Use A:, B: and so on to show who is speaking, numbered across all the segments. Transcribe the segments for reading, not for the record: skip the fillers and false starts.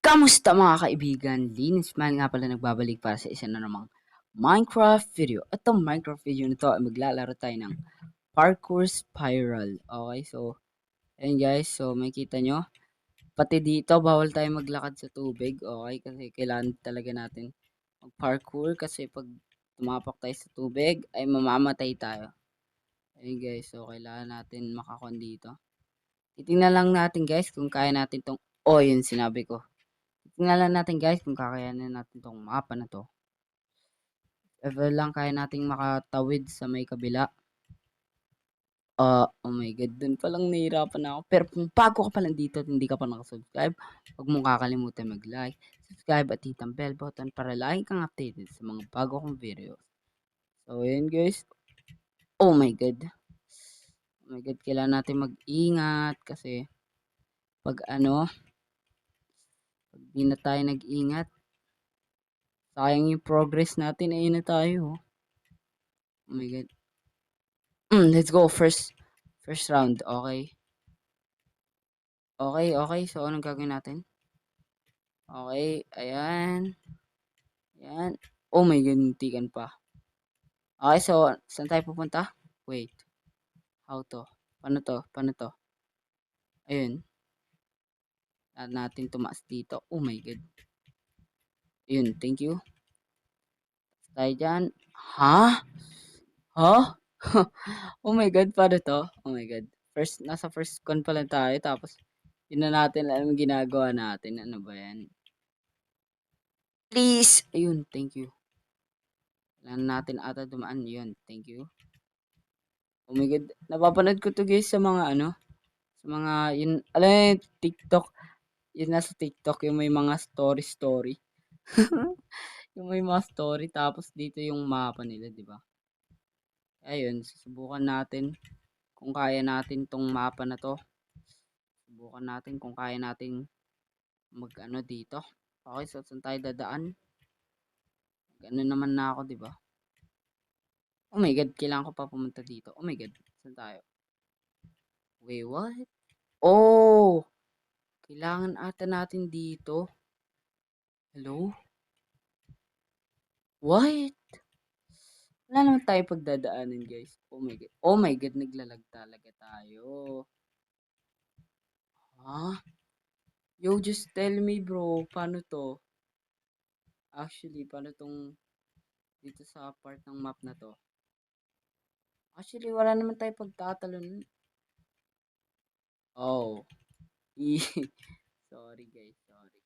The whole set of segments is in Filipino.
A: Kamusta mga kaibigan? Linus Man nga pala nagbabalik para sa isa na namang Minecraft video. At itong Minecraft video na to ay maglalaro tayo ng Parkour Spiral. Okay, so ayun guys, so makikita nyo. Pati dito, bawal tayo maglakad sa tubig. Okay, kasi kailangan talaga natin mag-parkour kasi pag tumapak tayo sa tubig ay mamamatay tayo. Ayun guys, so kailangan natin makakon dito. Titingnan lang natin guys kung kaya natin tong... Oh, yun sinabi ko. Tingnan lang natin guys kung kakayanin natin tong mapa na to. Ever lang kaya nating makatawid sa may kabila. Oh my god, dun palang nahihirapan ako. Pero kung bago ka pa lang dito at hindi ka pa nakasubscribe, huwag mong kakalimutan mag-like, subscribe at hit ang bell button para lagi kang updated sa mga bago kong videos. So yun guys. Oh my god. Oh my god, kailangan natin mag-ingat kasi pag pag di na tayo nag-ingat, sayang yung progress natin, ayun na tayo. Oh my god. Let's go first round. Okay. Okay. So anong gagawin natin? Okay, ayan. Ayan. Oh my god, muntikan pa. Okay, so saan tayo pupunta? Wait. How to? Paano to? Paano to? Ayun. Lahat natin tumaas dito. Oh my god. Ayun, thank you. Tayo dyan. Ha? Ha? Oh my god, paano to? Oh my god. Nasa first con pa lang tayo. Tapos, yun na natin alam yung ginagawa natin. Ano ba yan? Please! Ayun, thank you. Kailangan natin ata dumaan. Yun, thank you. Oh my god, napapanood ko to guys sa mga sa mga, yun, alam mo yun, TikTok. Yun nasa TikTok, yung may mga story. Yung may mga story, tapos dito yung mapa nila, di ba? Ayun, susubukan natin kung kaya natin tong mapa na to. Subukan natin kung kaya nating dito. Okay, so saan tayo dadaan? Gano'n naman na ako, di ba? Oh my god, kailangan ko pa pumunta dito. Oh my god, saan tayo? Wait, what? Oh! Kailangan ata natin dito. Hello? What? Wala naman tayo pagdadaanan, guys. Oh my god. Oh my god, naglalag talaga tayo. Ha? Yo, just tell me, bro. Paano to? Actually, paano tong dito sa part ng map na to? Actually, wala naman tayo pagtatalon. Oh. Sorry, guys. Sorry.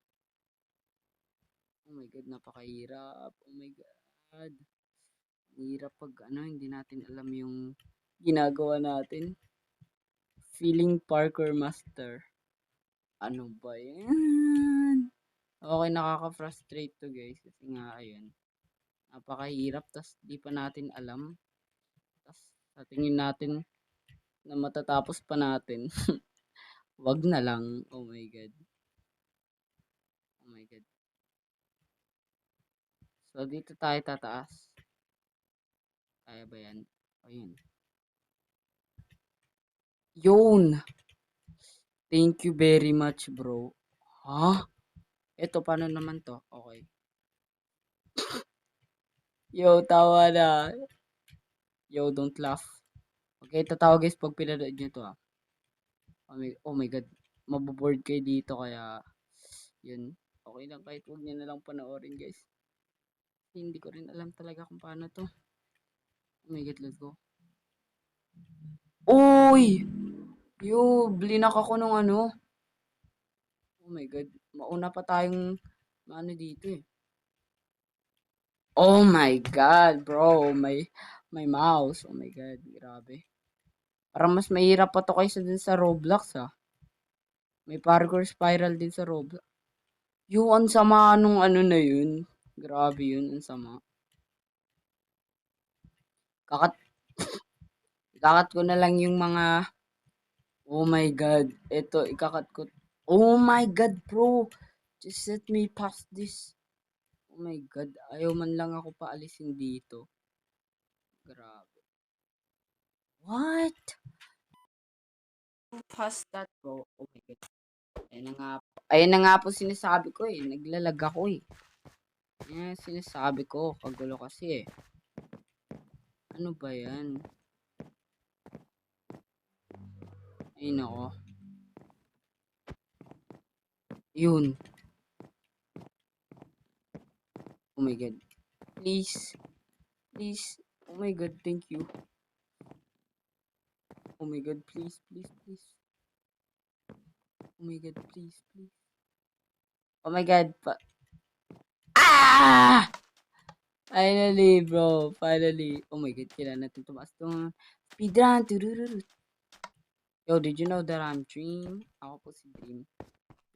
A: Oh my god, napakahirap. Oh my god. Hirap pag hindi natin alam yung ginagawa natin. Feeling parkour master. Ano ba yan? Okay, nakaka-frustrate to guys. Kasi nga, ayun. Napakahirap. Tas di pa natin alam. Tas sa tingin natin na matatapos pa natin. Wag na lang. Oh my god. Oh my god. So, dito tayo tataas. Kaya ba yan? Ayun. Yun! Thank you very much, bro. Ha? Ito, paano naman to? Okay. Yo, tawa na. Yo, don't laugh. Okay, tatawa guys pag pinanood nyo to Oh my god. Maboboard kayo dito kaya yun. Okay lang kahit huwag nyo na lang panoorin guys. Hindi ko rin alam talaga kung paano to. Oh my god, let's go. Uy! Yo, blinak ako nung Oh my god. Mauna pa tayong dito eh. Oh my god, bro. May mouse. Oh my god, grabe. Parang mas mahirap pa to kaysa dun sa Roblox May parkour spiral din sa Roblox. Yung ang sama nung na yun. Grabe yun, ang sama. Kakat ikakat ko na lang yung mga oh my god. Ito, ikakat ko. Oh my god, bro. Just let me pass this. Oh my god. Ayaw man lang ako paalisin dito. Grabe. What? Pass that, bro. Oh my god. Ayun na nga po sinasabi ko eh. Naglalag ako eh. Yan sinasabi ko. Kagulo kasi eh. Ano ba yan? Ay nako. Yun. Oh my god. Please. Please. Oh my god. Thank you. Oh my god. Please. Please. Please. Oh my god. Please. Please. Oh my god. Ah! Finally, bro. Finally. Oh my god. Kailangan natin tumaas itong speedrun. Turururu. Yo, did you know that I'm Dream? Ako po si Dream.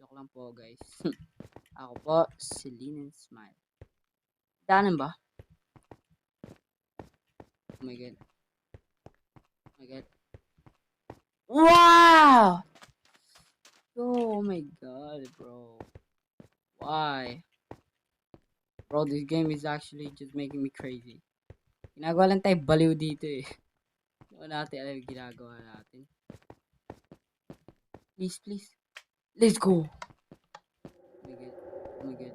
A: Joke lang po, guys. Ako po, si Linen Smile. Daanan ba? Oh my god. Oh my god. Wow! Oh my god, bro. Why? Bro, this game is actually just making me crazy. Ginagawa lang tayo baliw dito eh. Hindi natin alam yung ginagawa natin. Please, please. Let's go! Oh my god.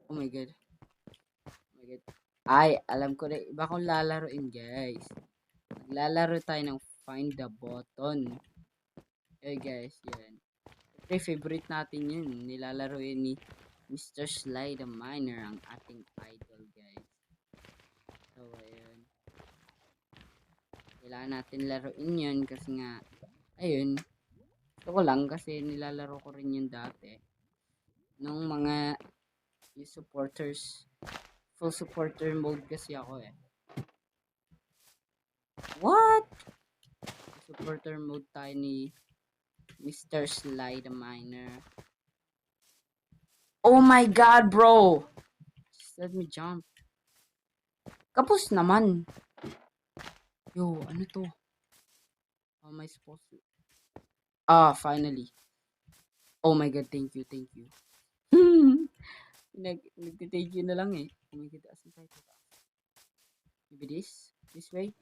A: Oh my god. Oh my god. Ay, alam ko na iba kong lalaroin, guys. Maglalaro tayo ng Find the Button. Eh guys, yan. Siyempre, favorite natin yun. Nilalaro yun ni Mr. Sly the Miner, ang ating idol, guys. So, ayun. Kailangan natin laruin yun kasi nga, ayun. Gusto ko lang kasi nilalaro ko rin yun dati. Nung mga yung supporters, full supporter mode kasi ako eh. What? Supporter mode tayo ni Mr. Sly the Miner. Oh my god, bro! Just let me jump. Kapos naman. Yo, ano to? How am I supposed to? Ah, finally. Oh my god, thank you, thank you. Nag-thank you na lang eh. Oh my god, asan tayo? Maybe this? This way?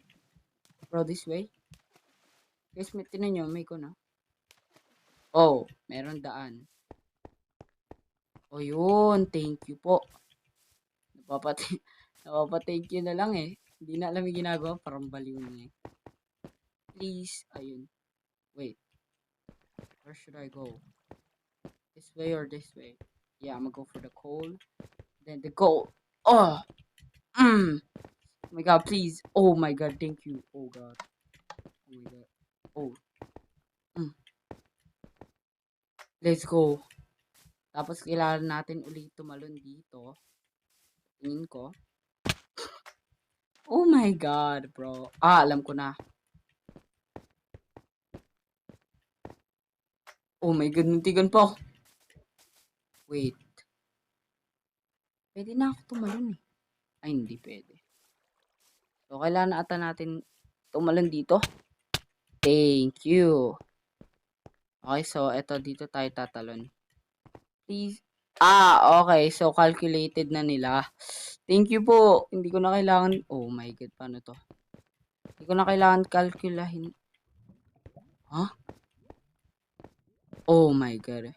A: Bro, this way? Guys, tinan nyo, may ko na. Oh, meron daan. Oh, yun. Thank you po. Napapathank you na lang eh. Hindi na alam yung ginagawa. Parang baliw niya eh. Please. Ayun. Wait. Where should I go? This way or this way? Yeah, I'm gonna go for the coal. Then the gold. Oh! Oh my god, please. Oh my god, thank you. Oh god. Oh my god. Oh. Let's go. Tapos kailangan natin ulit tumalon dito. Tingin ko. Oh my god, bro. Ah, alam ko na. Oh my god, muntikan po. Wait. Pwede na ako tumalon eh. Ay, hindi pwede. So, kailangan na ata natin tumalon dito. Thank you. Okay, so eto dito tayo tatalon. Please. Ah, okay. So, calculated na nila. Thank you po. Hindi ko na kailangan. Oh my god, paano to? Hindi ko na kailangan kalkulahin. Huh? Oh my god.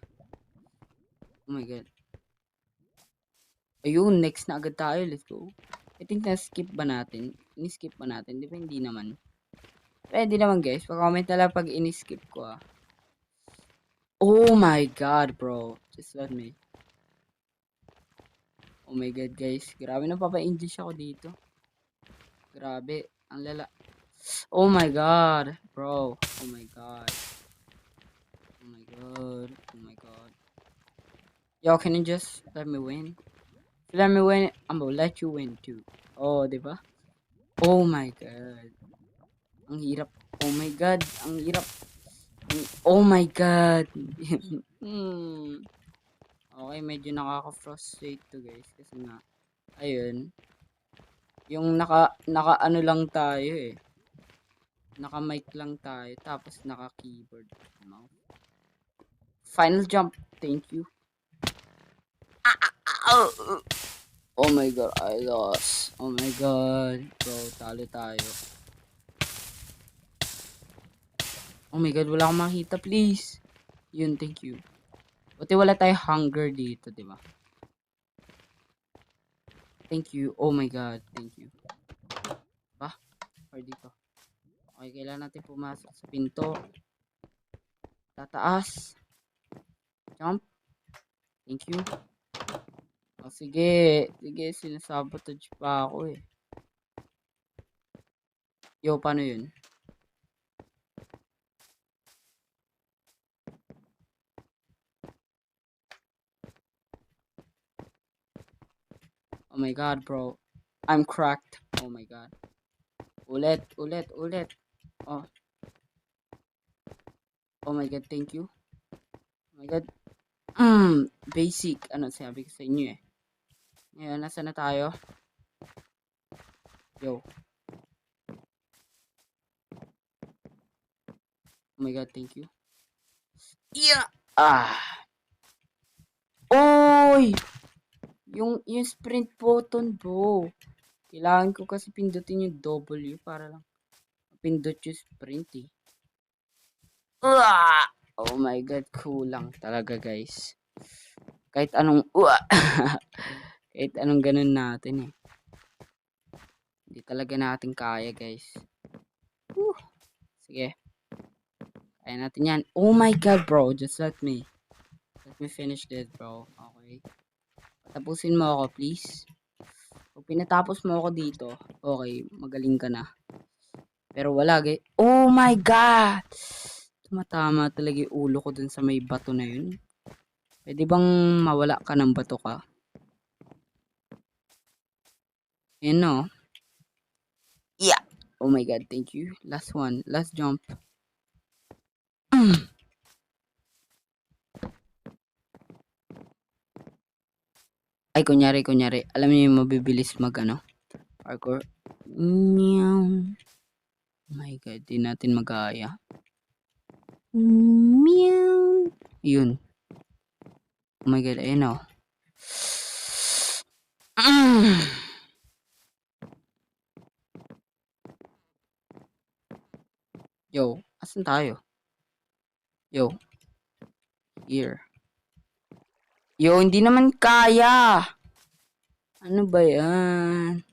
A: Oh my god. Ayun, next na agad tayo. Let's go. I think na-skip ba natin? Ini-skip ba natin? Di ba hindi naman? Pwede naman guys. Pa-comment na lang pag ini-skip ko ah. Oh my god, bro. Just let me. Oh my god, guys. Grabe na papa-English ako dito. Grabe. Ang lala. Oh my god, bro. Oh my god. Oh my god. Oh my god. Yo, can you just let me win? If you let me win, I'm gonna let you win too. Oh, diba? Oh my god. Ang hirap. Oh my god. Ang hirap. Oh my god. Okay, medyo nakaka-frustrate to guys. Kasi nga, ayun. Yung naka ano lang tayo eh. Naka-mic lang tayo. Tapos naka-keyboard. Mouse. Final jump. Thank you. Oh my god, I lost. Oh my god. Bro, talo tayo. Oh my god, wala akong makita, please. Yun, thank you. Buti wala tayo hunger dito, di ba? Thank you. Oh my God, thank you. Ba? Or dito. Okay, kailangan natin pumasok sa pinto. Tataas. Jump. Thank you. Oh, sige. Sige, sinasabotage pa ako eh. Yo, paano yun? Oh my God, bro. I'm cracked. Oh my God. Ulit, ulit, ulit. Oh. Oh my God, thank you. Oh my God. Basic. Ano sabi ko sa inyo eh. Ngayon, nasa na tayo? Yo. Oh my God, thank you. Yeah! Ah! Oy! Yung sprint button, bro. Kailangan ko kasi pindutin yung W para lang pindot yung sprint eh. Oh my God, kulang talaga guys. Kahit anong kahit anong ganun natin eh. Hindi talaga natin kaya guys. Sige. Kaya natin yan. Oh my God, bro. Just let me finish this, bro. Okay. Tapusin mo ako, please. Pag pinatapos mo ako dito, okay, magaling ka na. Pero wala, guys. Oh my God! Tumatama talaga yung ulo ko dun sa may bato na yun. Pwede bang mawala ka ng bato ka? Yan no. Yeah. Oh my God, thank you. Last one. Last jump. Ay, kunyari. Alam niyo yung mabibilis mag ano? Parkour. Meow. Oh my God, di natin magaya. Meow. Yun. Oh my God, ayun o. Yo, asan tayo? Yo. Here. Yo, hindi naman kaya. Ano ba yan?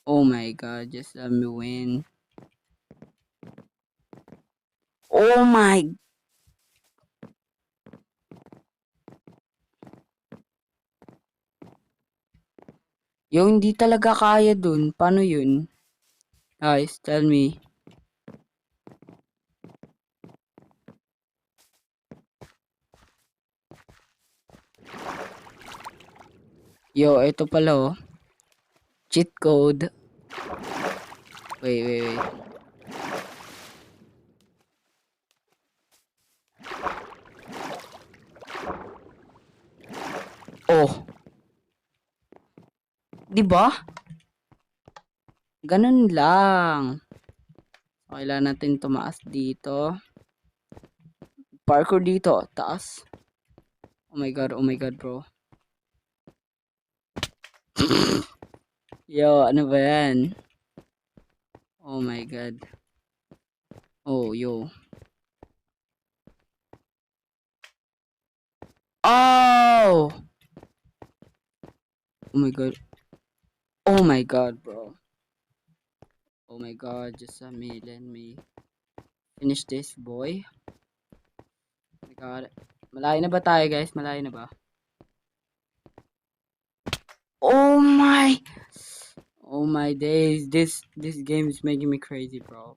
A: Oh my God, just let me win. Oh my. Yo, hindi talaga kaya dun. Paano yun? Guys, tell me. Yo, ito pala oh. Cheat code. Wait. Oh. 'Di ba? Ganun lang. Kailangan natin tumaas dito. Parkour dito, taas. Oh my God, bro. Yo, ano ba yan? Oh my God. Oh, yo. Oh! Oh my God. Oh my God, bro. Oh my God, just let me finish this, boy. Oh my God. Malayo na ba tayo, guys? Malayo na ba? Oh my! Oh my days. This game is making me crazy, bro.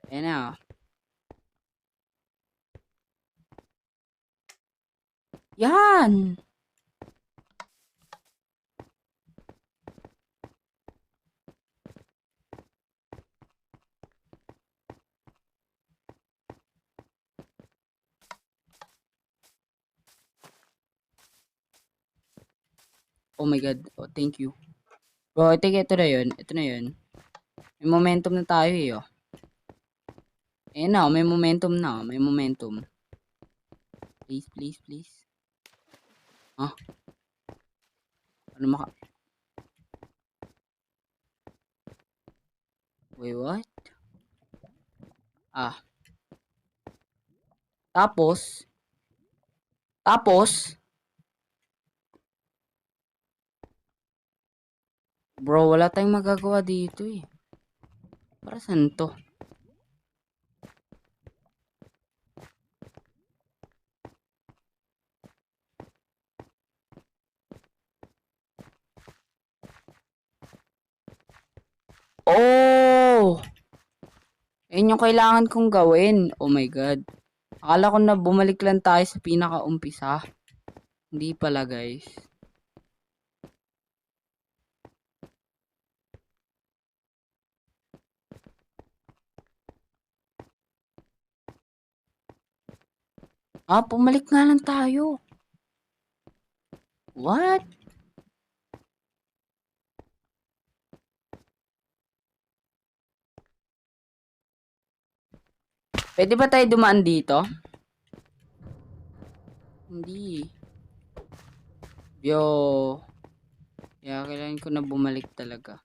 A: And now. Yan! Oh my God. Oh, thank you. Bro, ito na yun. Ito na yun. May momentum na tayo eh, oh. Ayan na, may momentum na. May momentum. Please. Huh? Ano maka... Wait, what? Ah. Tapos, bro, wala tayong magagawa dito eh. Para saan to? Oh! Ayun yung kailangan kong gawin. Oh my God. Akala ko na bumalik lang tayo sa pinakaumpisa. Hindi pala, guys. Pumalik nga lang tayo. What? Pwede ba tayo dumaan dito? Hindi. Yo. Kaya kailangan ko na bumalik talaga.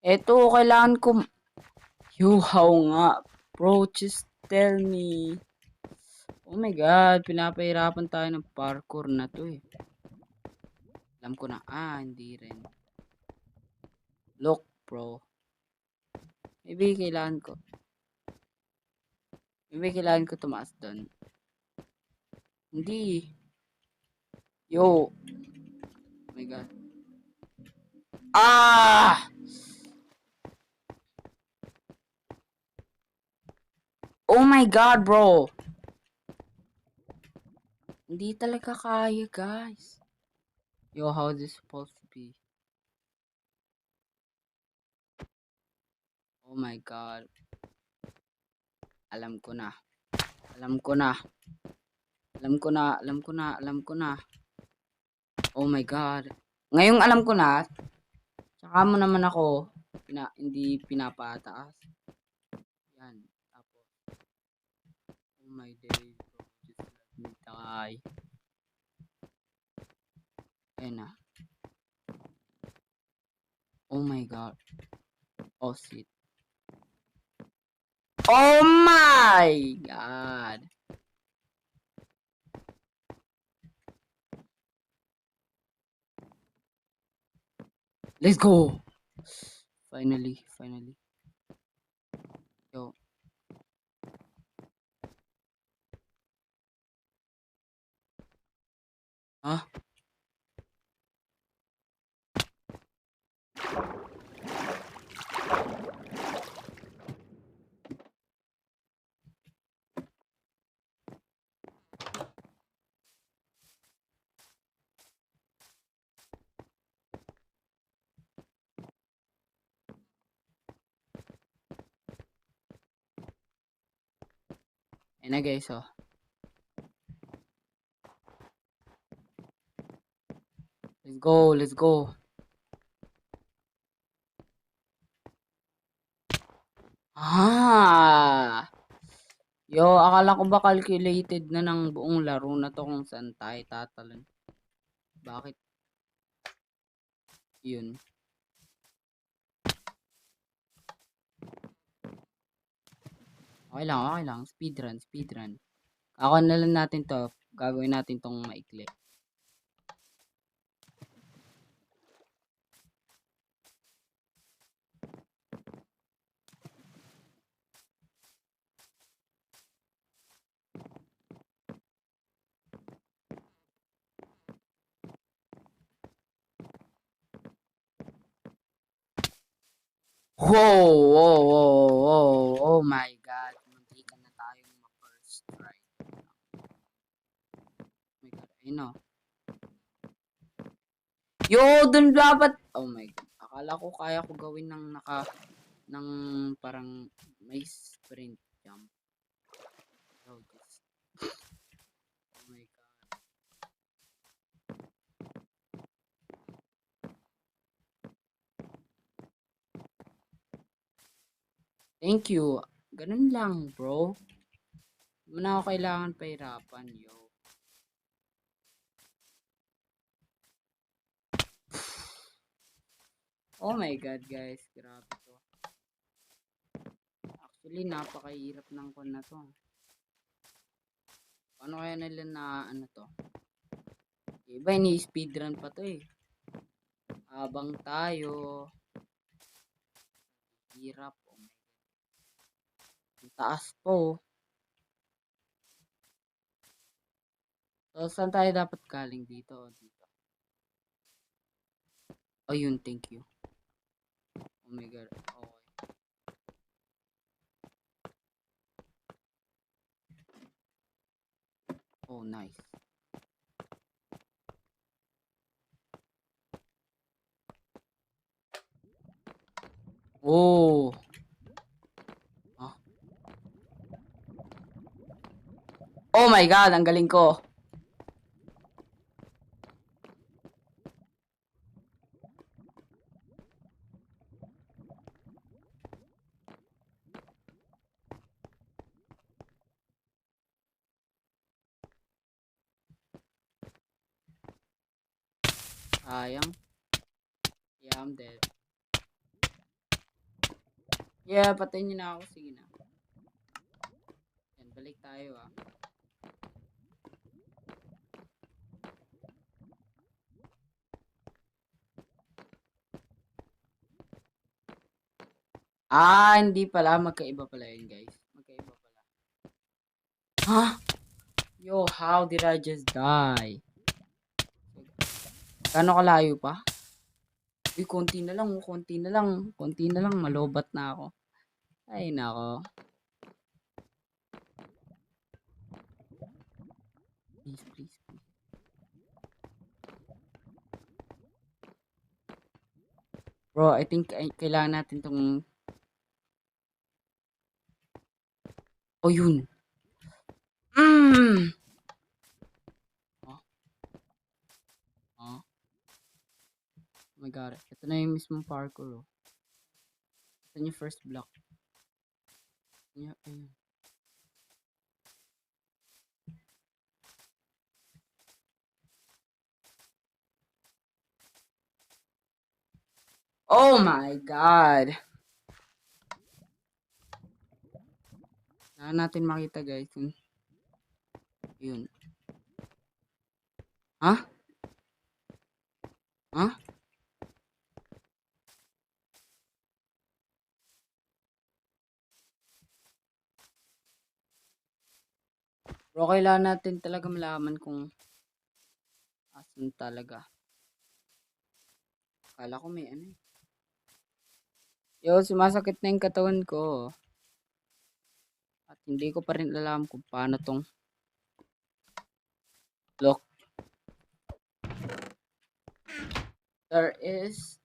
A: Eto, kailangan ko... Yo, how nga. Bro, just tell me. Oh my God, pinapahirapan tayo ng parkour na to eh. Alam ko na, hindi rin. Look, bro. Maybe kailangan ko tumaas doon. Hindi. Yo. Oh my God. Oh my God, bro. Hindi talaga kaya, guys. Yo, how is this supposed to be? Oh my God. Alam ko na. Oh my God. Ngayong alam ko na, tsaka mo naman ako hindi pinapataas. Yan. Tapos, oh my days, bro. Just let me die. Ayan na. Oh my God. Oh shit. Oh my God. Let's go. Finally. Yo. Huh? Ayan na guys, oh. Let's go. Yo, akala ko ba calculated na ng buong laro na to kung saan tayo tatalon. Bakit? Yun. Okay lang. Speedrun. Ako na lang natin to. Gagawin natin tong maikli. Whoa. Oh my God. Muntikan na tayong ma-first try. Oh my God. Ayun o. Yo, dun dapat. Oh my God. Akala ko kaya ko gawin ng parang may sprint jump. Oh, just. Oh my God. Thank you. Ganun lang, bro. Hindi mo na ako kailangan pahirapan, yo. Oh my God, guys. Grabe to. Actually, napakahirap ng kon na to. Paano kaya nila na ano to? Iba, ini-speedrun pa to eh. Habang tayo. Hirap. Oh my God. Ang taas po. So, saan tayo dapat galing dito? Dito. Oh, yun. Thank you. Oh my God. Okay. Oh, nice. Oh. Ah. Oh my God, ang galing ko. Sayang. Yeah, I'm dead. Yeah, patayin niyo na ako. Sige na. Yan, balik tayo ah. Ah, hindi pala. Magkaiba pala yun, guys. Magkaiba pala. Huh? Yo, how did I just die? Gano'ng kalayo pa? Uy, konti na lang. Konti na lang. Konti na lang. Malobat na ako. Ay, nako. Please, please, please. Bro, I think kailangan natin tong... Oh, yun. Mm! Oh, oh. Oh my God. Ito na yung mismong parkour, oh. Ito yung first block. Ayun. Ayun. Oh my God. Kailangan natin makita, guys. Yun. Ha? Ha? Bro, kailangan natin talaga malaman kung asan talaga. Akala ko may ano eh. Yo, sumasakit na yung katawan ko. At hindi ko pa rin alam kung paano tong look. There is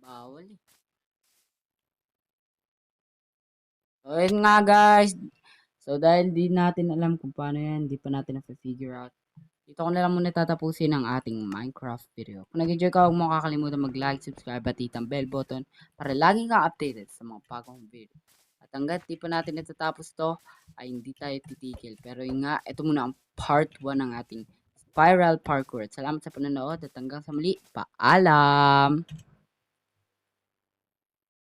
A: bawal eh. So, yun nga guys. So, dahil di natin alam kung paano yan, di pa natin na-figure out. Dito ko na lang muna tatapusin ang ating Minecraft video. Kung nag-enjoy ka, huwag mo kakalimutan mag-like, subscribe, at hit ang bell button para lagi kang updated sa mga bagong video. At hanggat di pa natin natatapos to, ay hindi tayo titigil. Pero yun nga, ito muna ang part 1 ng ating spiral parkour. At salamat sa panonood at hanggang sa muli, paalam!